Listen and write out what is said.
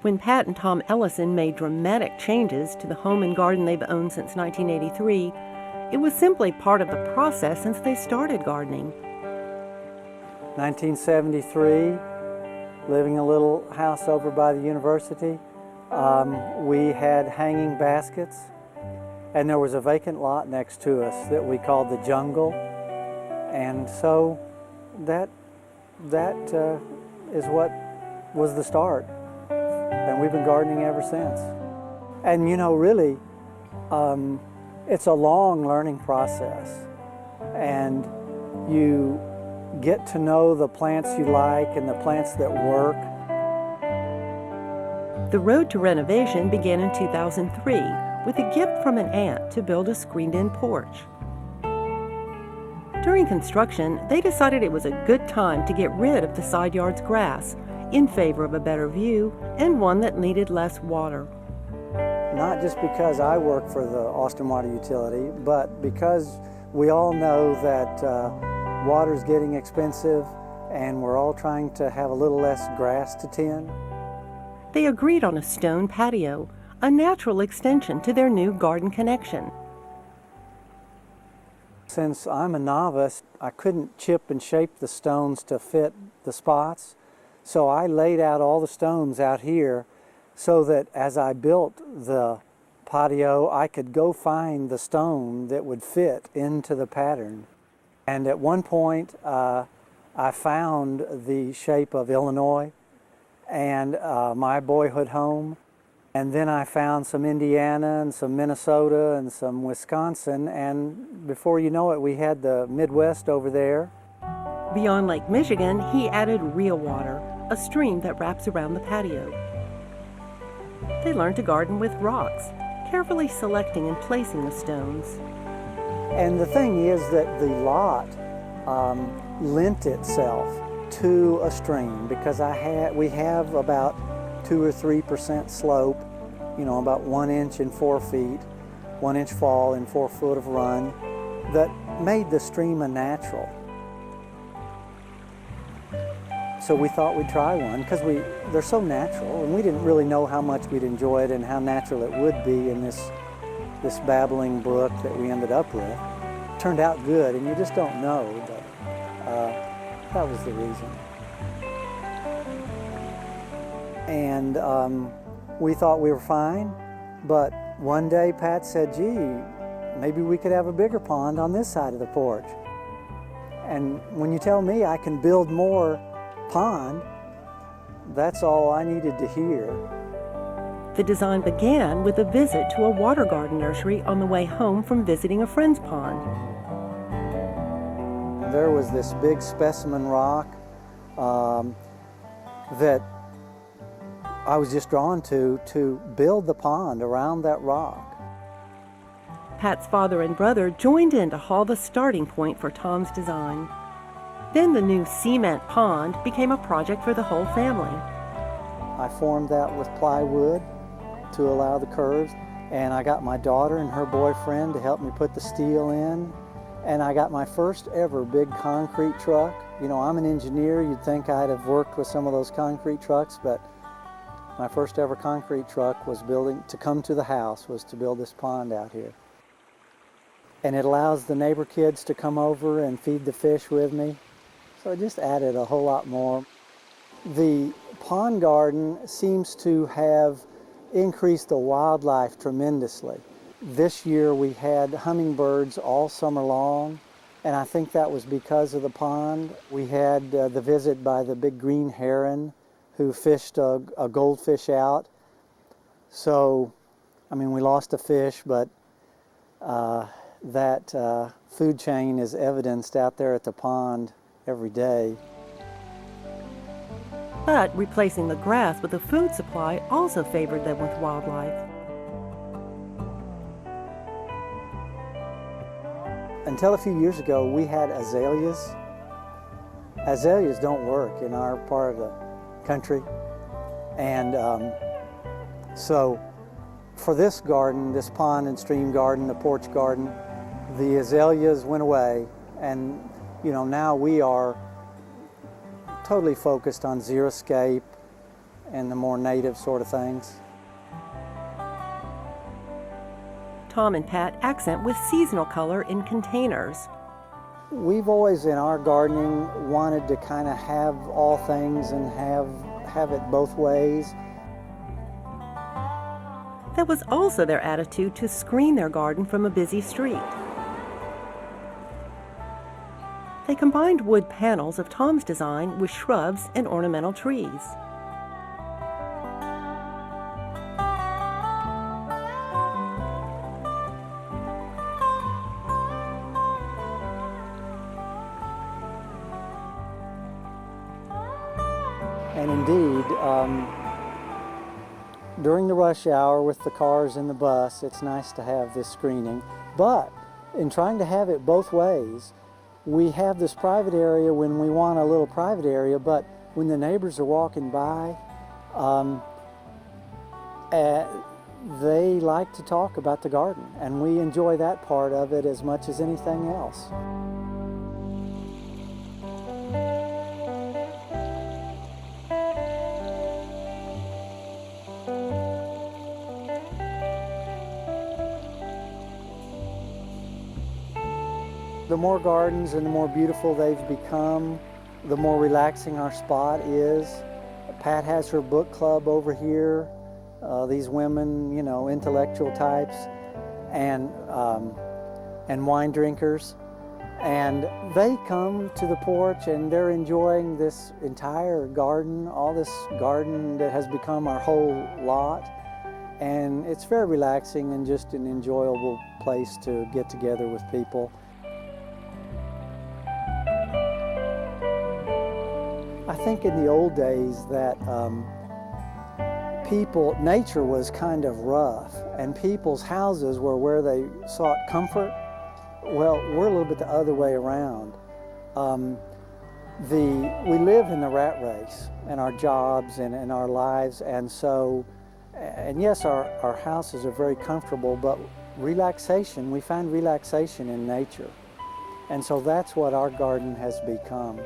When Pat and Tom Ellison made dramatic changes to the home and garden they've owned since 1983, it was simply part of the process since they started gardening. 1973, living in a little house over by the university, we had hanging baskets, and there was a vacant lot next to us that we called the jungle, and so that is what was the start, and we've been gardening ever since. And you know, really, it's a long learning process, and you get to know the plants you like and the plants that work. The road to renovation began in 2003 with a gift from an aunt to build a screened-in porch. During construction, they decided it was a good time to get rid of the side yard's grass in favor of a better view and one that needed less water. Not just because I work for the Austin Water Utility, but because we all know that water's getting expensive and we're all trying to have a little less grass to tend. They agreed on a stone patio, a natural extension to their new garden connection. Since I'm a novice, I couldn't chip and shape the stones to fit the spots, so I laid out all the stones out here so that as I built the patio, I could go find the stone that would fit into the pattern. And at one point, I found the shape of Illinois and my boyhood home. And then I found some Indiana and some Minnesota and some Wisconsin. And before you know it, we had the Midwest over there. Beyond Lake Michigan, he added real water, a stream that wraps around the patio. They learned to garden with rocks, carefully selecting and placing the stones. And the thing is that the lot lent itself to a stream because we have about 2 or 3% slope, you know, about 1 inch in 4 feet, 1 inch fall and 4 foot of run, that made the stream a natural. So we thought we'd try one because they're so natural, and we didn't really know how much we'd enjoy it and how natural it would be in this babbling brook that we ended up with. It turned out good, and you just don't know, but that was the reason. And we thought we were fine, but one day Pat said, gee, maybe we could have a bigger pond on this side of the porch. And when you tell me I can build more pond, that's all I needed to hear. The design began with a visit to a water garden nursery on the way home from visiting a friend's pond. There was this big specimen rock that I was just drawn to build the pond around that rock. Pat's father and brother joined in to haul the starting point for Tom's design. Then the new cement pond became a project for the whole family. I formed that with plywood to allow the curves, and I got my daughter and her boyfriend to help me put the steel in, and I got my first ever big concrete truck. You know, I'm an engineer, you'd think I'd have worked with some of those concrete trucks, but my first ever concrete truck was to come to the house was to build this pond out here. And it allows the neighbor kids to come over and feed the fish with me. So it just added a whole lot more. The pond garden seems to have increased the wildlife tremendously. This year we had hummingbirds all summer long, and I think that was because of the pond. We had the visit by the big green heron who fished a goldfish out. So, I mean, we lost a fish, but that food chain is evidenced out there at the pond every day. But replacing the grass with a food supply also favored them with wildlife. Until a few years ago, we had azaleas. Azaleas don't work in our part of the country. And so for this garden, this pond and stream garden, the porch garden, the azaleas went away, and you know, now we are totally focused on xeriscape and the more native sort of things. Tom and Pat accent with seasonal color in containers. We've always in our gardening wanted to kind of have all things and have it both ways. That was also their attitude to screen their garden from a busy street. They combined wood panels of Tom's design with shrubs and ornamental trees. And indeed, during the rush hour with the cars and the bus, it's nice to have this screening. But in trying to have it both ways, we have this private area when we want a little private area, but when the neighbors are walking by, they like to talk about the garden, and we enjoy that part of it as much as anything else. The more gardens and the more beautiful they've become, the more relaxing our spot is. Pat has her book club over here. These women, you know, intellectual types and wine drinkers. And they come to the porch and they're enjoying this entire garden, all this garden that has become our whole lot. And it's very relaxing and just an enjoyable place to get together with people. I think in the old days that nature was kind of rough, and people's houses were where they sought comfort. Well, we're a little bit the other way around. We live in the rat race and our jobs and our lives, and so, and yes, our houses are very comfortable, but relaxation, we find relaxation in nature. And so that's what our garden has become.